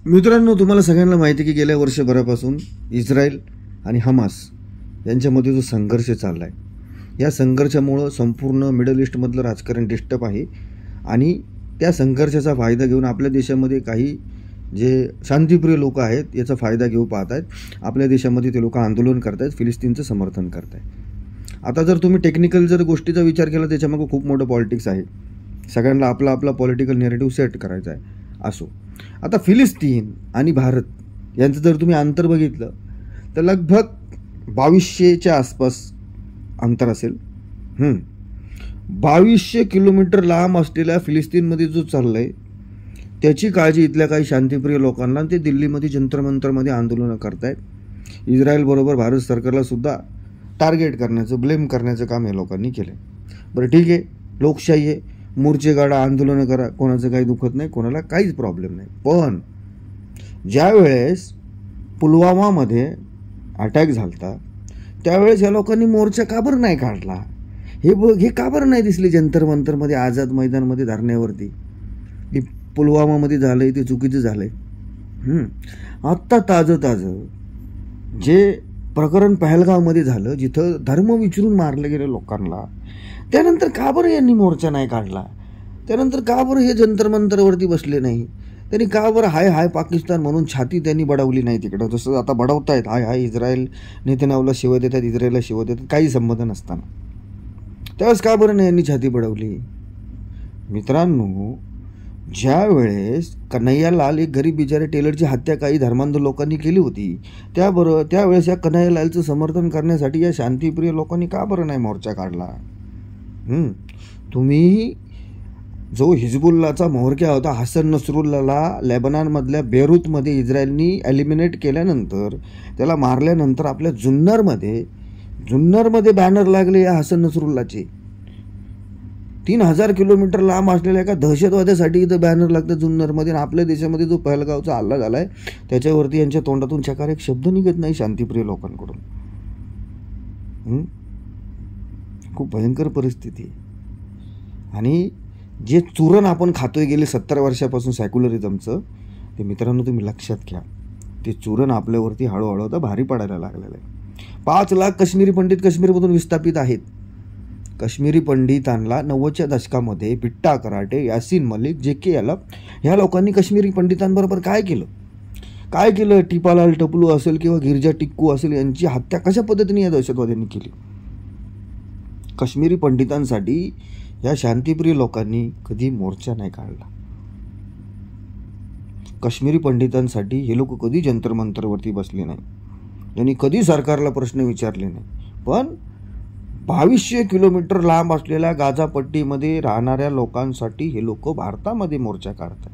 मित्रांनो, तुम्हाला सगळ्यांना माहिती आहे की गेल्या वर्षभरापासून इस्रायल आणि हमास यांच्यामध्ये जो संघर्ष चालला आहे, या संघर्षामुळं संपूर्ण मिडल ईस्टमधलं राजकारण डिस्टर्ब आहे आणि त्या संघर्षाचा फायदा घेऊन आपल्या देशामध्ये काही जे शांतिप्रिय लोक आहेत याचा फायदा घेऊ पाहत आहेत. आपल्या देशामध्ये ते लोक आंदोलन करत आहेत, फिलिस्तीनचं समर्थन करत आहेत. आता जर तुम्ही टेक्निकल जर गोष्टीचा विचार केला, त्याच्यामागे खूप मोठं पॉलिटिक्स आहे. सगळ्यांना आपला आपला पॉलिटिकल नॅरेटिव्ह सेट करायचा आहे. असो, आता फिलिस्तीन आणि भारत यांचं जर तुम्ही अंतर बघितलं तर लगभग 2200च्या आसपास अंतर असेल. 2200 किलोमीटर लांब असलेल्या फिलिस्तीनमध्ये जो चाललं आहे त्याची काळजी इथल्या काही शांतिप्रिय लोकांना, ते दिल्लीमध्ये जंतर मंतरमध्ये आंदोलनं करत आहेत. इस्रायलबरोबर भारत सरकारला सुद्धा टार्गेट करण्याचं, ब्लेम करण्याचं काम या लोकांनी केलं. बरं ठीक आहे, लोकशाही आहे, मोर्चे काढा, आंदोलनं करा, कोणाचं काही दुखत नाही, कोणाला काहीच प्रॉब्लेम नाही. पण ज्या वेळेस पुलवामामध्ये अटॅक झाला त्यावेळेस या लोकांनी मोर्चा का बरं नाही काढला? हे का बरं नाही दिसले जंतर मंतरमध्ये, आझाद मैदानमध्ये धरण्यावरती की पुलवामामध्ये झालंय ते चुकीचं झालंय? आत्ता ताजं जे प्रकरण पहलगावमध्ये झालं, जिथं धर्म विचारून मारले गेले लोकांना, त्यानंतर का बरं यांनी मोर्चा नाही काढला? त्यानंतर का बरं हे जंतर मंतरवरती बसले नाही? त्यांनी का बरं हाय हाय पाकिस्तान म्हणून छाती त्यांनी बडवली नाही तिकडं, जसं आता बडवतायत हाय हाय इस्रायल, नेतन्याहूला शिवत देतात, इस्रायलला शिवत देतात, काही संबंध नसताना. त्यावेळेस का बरं नाही यांनी छाती बडवली? मित्रांनो, ज्या वेळेस कन्हैयालाल, एक गरीब बिचारे टेलरची हत्या काही धर्मांध लोकांनी केली होती, त्यावेळेस या कन्हैयालालचं समर्थन करण्यासाठी या शांतिप्रिय लोकांनी का बरं नाही मोर्चा काढला? तुम्ही जो हिजबुल्लाचा म्होरक्या होता हसन नसरुल्लाला लेबनॉनमधल्या बेरूतमध्ये इस्रायलनी एलिमिनेट केल्यानंतर, त्याला मारल्यानंतर आपल्या जुन्नरमध्ये बॅनर लागले या हसन नसरुल्लाचे. 3000 किलोमीटर लांब असलेल्या एका दहशतवाद्यासाठी इथं बॅनर लागतं जुन्नरमध्ये. आणि आपल्या देशामध्ये जो पहलगावचा हल्ला झाला आहे त्याच्यावरती यांच्या तोंडातून चकार एक शब्द निघत नाही शांतिप्रिय लोकांकडून. खूप भयंकर परिस्थिती आहे. आणि जे चूरण आपण खातोय गेले 70 वर्षापासून सॅक्युलरिझमचं, ते मित्रांनो तुम्ही लक्षात घ्या, ते चूरण आपल्यावरती हळूहळू आता भारी पडायला लागलेलं आहे. 5 लाख काश्मीरी पंडित काश्मीरमधून विस्थापित आहेत. काश्मीरी पंडितांना 90च्या दशकामध्ये बिट्टा कराटे, यासीन मलिक, JK यालप ह्या लोकांनी काश्मीरी पंडितांबरोबर काय केलं? टिपालाल टपलू असेल किंवा गिरजा टिक्कू असेल, यांची हत्या कशा पद्धतीने या दहशतवाद्यांनी केली? काश्मीरी पंडितांसाठी या शांतिप्रिय लोकांनी कधी मोर्चा नाही काढला. काश्मीरी पंडितांसाठी हे लोक कधी जंतर मंतरवरती बसले नाही, यांनी कधी सरकारला प्रश्न विचारले नाही. पण 2200 किलोमीटर लांब असलेल्या गाझा पट्टीमध्ये राहणाऱ्या लोकांसाठी हे लोक भारतामध्ये मोर्चा काढतात.